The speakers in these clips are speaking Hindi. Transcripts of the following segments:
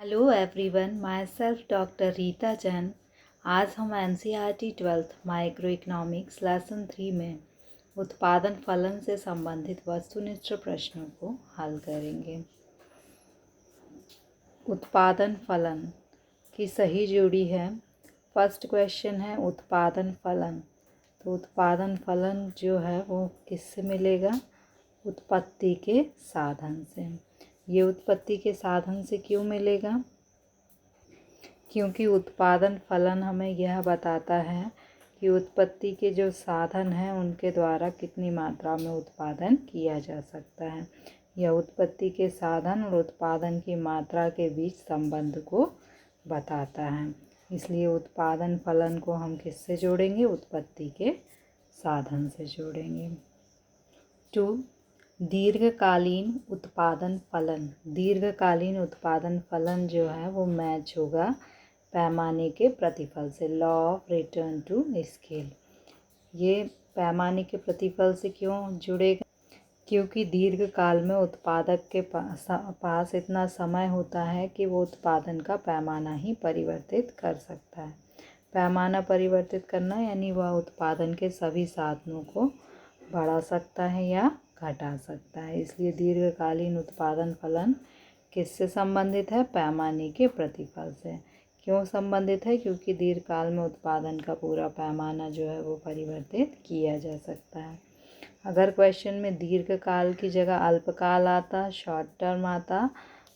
Hello everyone, my self doctor Rita Jain. आज हम NCERT 12th micro economics lesson 3 में उत्पादन फलन से संबंधित वस्तुनिष्ठ प्रश्नों को हल करेंगे। उत्पादन फलन की सही जोड़ी है। फर्स्ट क्वेश्चन है उत्पादन फलन। तो उत्पादन फलन जो है वो किससे मिलेगा? उत्पत्ति के साधन से। ये उत्पत्ति के साधन से क्यों मिलेगा? क्योंकि उत्पादन फलन हमें यह बताता है कि उत्पत्ति के जो साधन हैं उनके द्वारा कितनी मात्रा में उत्पादन किया जा सकता है। यह उत्पत्ति के साधन और उत्पादन की मात्रा के बीच संबंध को बताता है। इसलिए उत्पादन फलन को हम किससे जोड़ेंगे? उत्पत्ति के साधन से जोड़ेंगे। 2. दीर्घकालीन उत्पादन फलन। दीर्घकालीन उत्पादन फलन जो है वो मैच होगा पैमाने के प्रतिफल से। Law of return to scale. ये पैमाने के प्रतिफल से क्यों जुड़ेगा? क्योंकि दीर्घकाल में उत्पादक के पास इतना समय होता है कि वो उत्पादन का पैमाना ही परिवर्तित कर सकता है। पैमाना परिवर्तित करना यानी वह उत्पादन के सभी साधनों को बढ़ा सकता है या घटा सकता है। इसलिए दीर्घकालीन उत्पादन फलन किससे संबंधित है? पैमाने के प्रतिफल से। क्यों संबंधित है? क्योंकि दीर्घकाल में उत्पादन का पूरा पैमाना जो है वो परिवर्तित किया जा सकता है। अगर क्वेश्चन में दीर्घकाल की जगह अल्पकाल आता, शॉर्ट टर्म आता,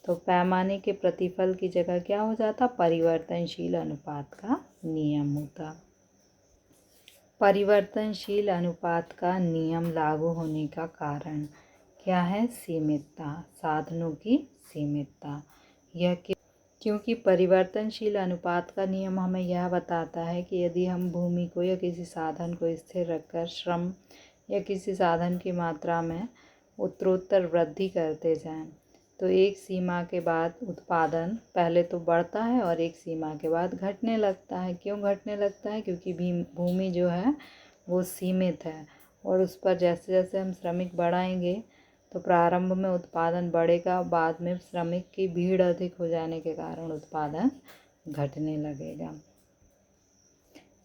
तो पैमाने के प्रतिफल की जगह क्या हो जाता? परिवर्तनशील अनुपात का नियम होता। परिवर्तनशील अनुपात का नियम लागू होने का कारण क्या है? सीमितता, साधनों की सीमितता। यह क्योंकि परिवर्तनशील अनुपात का नियम हमें यह बताता है कि यदि हम भूमि को या किसी साधन को स्थिर रखकर श्रम या किसी साधन की मात्रा में उत्तरोत्तर वृद्धि करते जाएं, तो एक सीमा के बाद उत्पादन पहले तो बढ़ता है और एक सीमा के बाद घटने लगता है। क्यों घटने लगता है? क्योंकि भूमि जो है वो सीमित है और उस पर जैसे जैसे हम श्रमिक बढ़ाएंगे तो प्रारंभ में उत्पादन बढ़ेगा, बाद में श्रमिक की भीड़ अधिक हो जाने के कारण उत्पादन घटने लगेगा।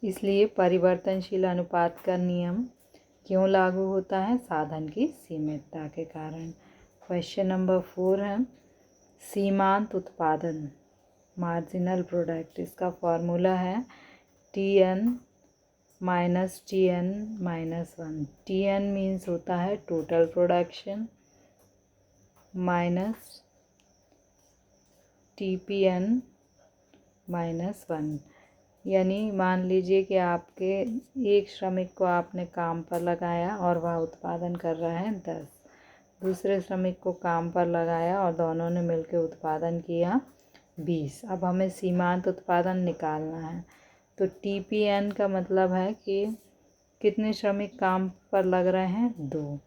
इसलिए परिवर्तनशील अनुपात का नियम क्यों लागू होता है? साधन की सीमितता के कारण। क्वेश्चन नंबर 4 है सीमांत उत्पादन, मार्जिनल प्रोडक्ट। इसका फॉर्मूला है Tn minus Tn minus 1। Tn means होता है total production minus Tpn minus 1। यानी मान लीजिए कि आपके एक श्रमिक को आपने काम पर लगाया और वह उत्पादन कर रहा है 10। दूसरे श्रमिक को काम पर लगाया और दोनों ने मिलकर उत्पादन किया 20। अब हमें सीमांत उत्पादन निकालना है। तो Tpn का मतलब है कि कितने श्रमिक काम पर लग रहे हैं? 2।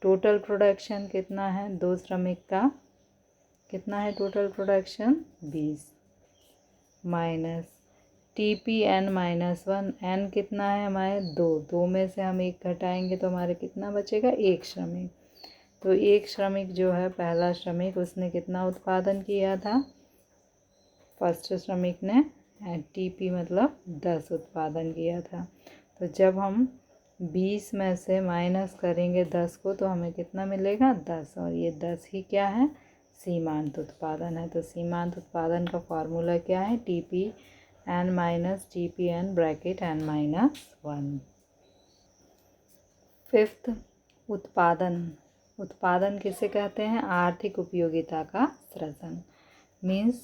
टोटल प्रोडक्शन कितना है? 2 श्रमिक का कितना है total production? 20 minus Tpn minus 1। n कितना है हमारे? 2। 2 में से हम 1 घटाएंगे तो हमारे कितना बचेगा? 1 श्रमिक। तो एक श्रमिक जो है, पहला श्रमिक, उसने कितना उत्पादन किया था? फर्स्ट श्रमिक ने Tp मतलब 10 उत्पादन किया था। तो जब हम 20 में से माइनस करेंगे 10 को तो हमें कितना मिलेगा? 10। और ये 10 ही क्या है? सीमांत उत्पादन है। तो सीमांत उत्पादन का फॉर्मूला क्या है? Tpn minus Tpn bracket n minus 1। 5th उत्पादन। उत्पादन किसे कहते हैं? आर्थिक उपयोगिता का सृजन। मीन्स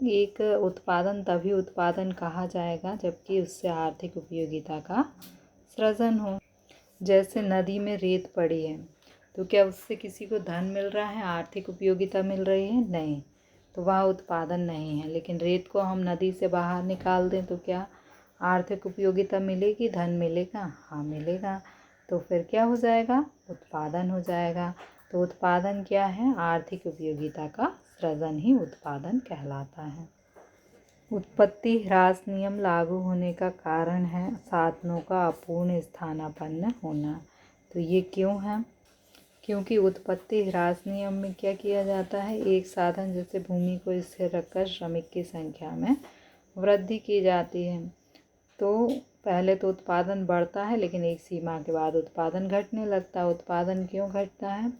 एक उत्पादन तभी उत्पादन कहा जाएगा जबकि उससे आर्थिक उपयोगिता का सृजन हो। जैसे नदी में रेत पड़ी है तो क्या उससे किसी को धन मिल रहा है? आर्थिक उपयोगिता मिल रही है? नहीं, तो वह उत्पादन नहीं है। लेकिन रेत को हम नदी से बाहर निकाल दें तो क्या आर्थिक उपयोगिता मिलेगी? धन मिलेगा? हाँ मिलेगा। तो फिर क्या हो जाएगा? उत्पादन हो जाएगा। तो उत्पादन क्या है? आर्थिक उपयोगिता का सृजन ही उत्पादन कहलाता है। उत्पत्ति ह्रास नियम लागू होने का कारण है साधनों का अपूर्ण स्थानापन्न होना। तो ये क्यों है? क्योंकि उत्पत्ति ह्रास नियम में क्या किया जाता है, एक साधन जैसे भूमि को स्थिर रखकर श्रमिक की संख्या में वृद्धि की जाती है। तो पहले तो उत्पादन बढ़ता है, लेकिन एक सीमा के बाद उत्पादन घटने लगता है। उत्पादन क्यों घटता है?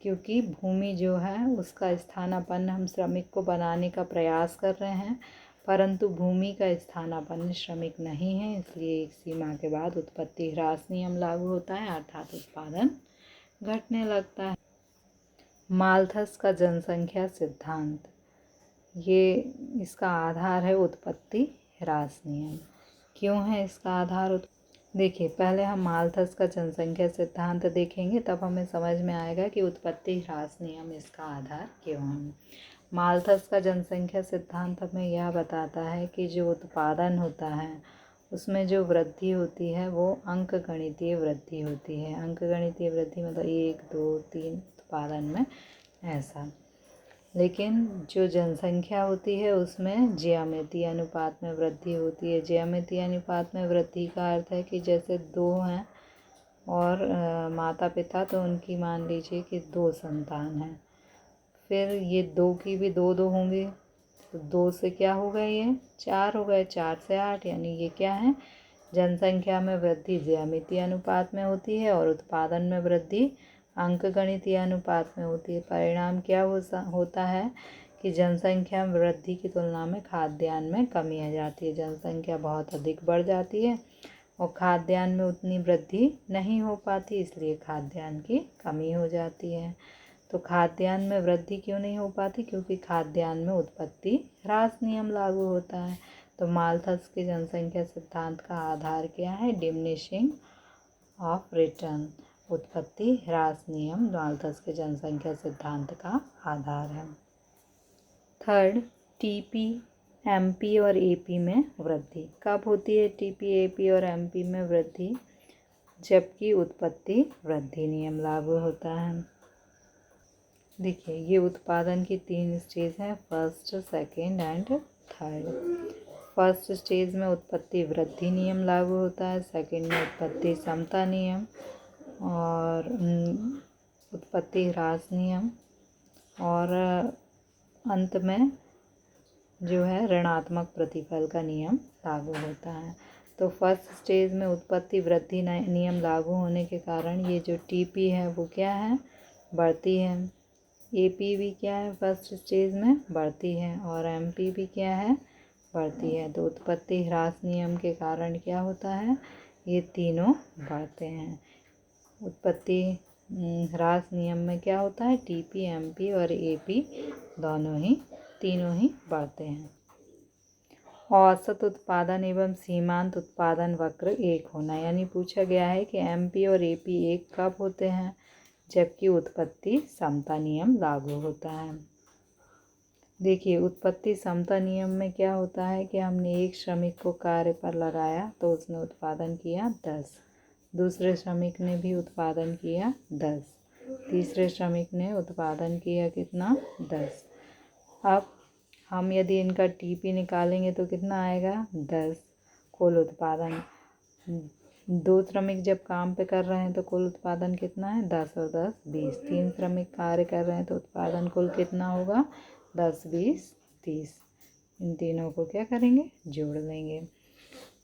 क्योंकि भूमि जो है उसका स्थानापन्न हम श्रमिक को बनाने का प्रयास कर रहे हैं, परंतु भूमि का स्थानापन्न श्रमिक नहीं है, इसलिए एक सीमा के बाद उत्पत्ति ह्रास नियम लागू होता है, अर्थात उत्पादन घटने लगता है। माल्थस का जनसंख्या सिद्धांत, ये इसका आधार है उत्पत्ति ह्रास नियम। क्यों है इसका आधार? देखिए, पहले हम माल्थस का जनसंख्या सिद्धांत देखेंगे, तब हमें समझ में आएगा कि उत्पत्ति ह्रास नियम इसका आधार क्यों है। माल्थस का जनसंख्या सिद्धांत हमें यह बताता है कि जो उत्पादन होता है उसमें जो वृद्धि होती है वो अंकगणितीय वृद्धि होती है। अंकगणितीय वृद्धि मतलब 1, 2, 3 उत्पादन में ऐसा। लेकिन जो जनसंख्या होती है उसमें ज्यामितीय अनुपात में वृद्धि होती है। ज्यामितीय अनुपात में वृद्धि का अर्थ है कि जैसे 2 हैं और माता पिता, तो उनकी मान लीजिए कि 2 संतान हैं, फिर ये 2 की भी 2 होंगे, तो 2 से क्या हो गए, ये 4 हो गए, 4 से 8, यानी ये क्या है, जनसंख्या में वृद्धि ज्यामितीय अनुपात में होती है और उत्पादन में वृद्धि अंकगणितीय अनुपात में होती है। परिणाम क्या होता है कि जनसंख्या में वृद्धि की तुलना में खाद्यान्न में कमी आ जाती है। जनसंख्या बहुत अधिक बढ़ जाती है और खाद्यान्न में उतनी वृद्धि नहीं हो पाती, इसलिए खाद्यान्न की कमी हो जाती है। तो खाद्यान्न में वृद्धि क्यों नहीं हो पाती? क्योंकि खाद्यान्न में उत्पत्ति ह्रास नियम लागू होता है। तो माल्थस के जनसंख्या सिद्धांत का आधार क्या है? Diminishing of return. उत्पत्ति ह्रास नियम माल्थस के जनसंख्या सिद्धांत का आधार है। थर्ड, टीपी, एमपी और एपी में वृद्धि। कब होती है टीपी, एपी और एमपी में वृद्धि? जबकि उत्पत्ति वृद्धि नियम लागू होता है। देखिए, ये उत्पादन की 3 स्टेज हैं, first, second and third. First stage में उत्पत्ति वृद्धि नियम लागू होता है, सेकेंड में उत्पत्ति समता नियम और उत्पत्ति ह्रास नियम, और अंत में जो है ऋणात्मक प्रतिफल का नियम लागू होता है। तो फर्स्ट स्टेज में उत्पत्ति वृद्धि नियम लागू होने के कारण ये जो टीपी है वो क्या है? बढ़ती है। एपी भी क्या है? फर्स्ट स्टेज में बढ़ती है। और एमपी भी क्या है? बढ़ती है। तो उत्पत्ति ह्रास नियम के कारण क्या होता है? ये तीनों बढ़ते हैं। उत्पत्ति ह्रास नियम में क्या होता है? टीपी, एमपी और एपी तीनों ही बढ़ते हैं। औसत उत्पादन एवं सीमांत उत्पादन वक्र एक होना, यानी पूछा गया है कि एमपी और एपी एक कब होते हैं? जबकि उत्पत्ति समता नियम लागू होता है। देखिए, उत्पत्ति समता नियम में क्या होता है कि हमने एक श्रमिक को कार्य पर लगाया तो उसने उत्पादन किया 10, दूसरे श्रमिक ने भी उत्पादन किया 10, तीसरे श्रमिक ने उत्पादन किया कितना? 10। अब हम यदि इनका टीपी निकालेंगे तो कितना आएगा? 10। कुल उत्पादन, 2 श्रमिक जब काम पे कर रहे हैं तो कुल उत्पादन कितना है? 10 और 10 20। 3 श्रमिक कार्य कर रहे हैं तो उत्पादन कुल कितना होगा? 10, 20, 30। इन तीनों को क्या करेंगे? जोड़ लेंगे।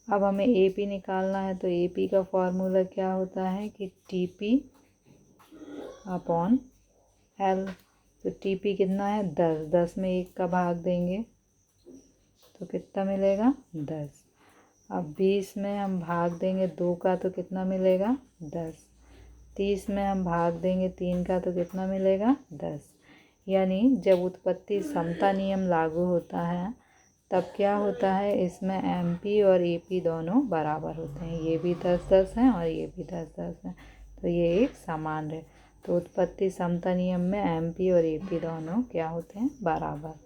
अब हमें एपी निकालना है, तो एपी का फॉर्मूला क्या होता है कि टीपी अपॉन एल। तो टीपी कितना है? 10। 10 में 1 का भाग देंगे तो कितना मिलेगा? 10। अब 20 में हम भाग देंगे 2 का तो कितना मिलेगा? 10। 30 में हम भाग देंगे 3 का तो कितना मिलेगा? 10। यानी जब उत्पत्ति समता नियम लागू होता है तब क्या होता है, इसमें एमपी और एपी दोनों बराबर होते हैं। ये भी 10-10 हैं और ये भी 10-10 हैं, तो ये एक समान है। तो उत्पत्ति समता नियम में एमपी और एपी दोनों क्या होते हैं? बराबर।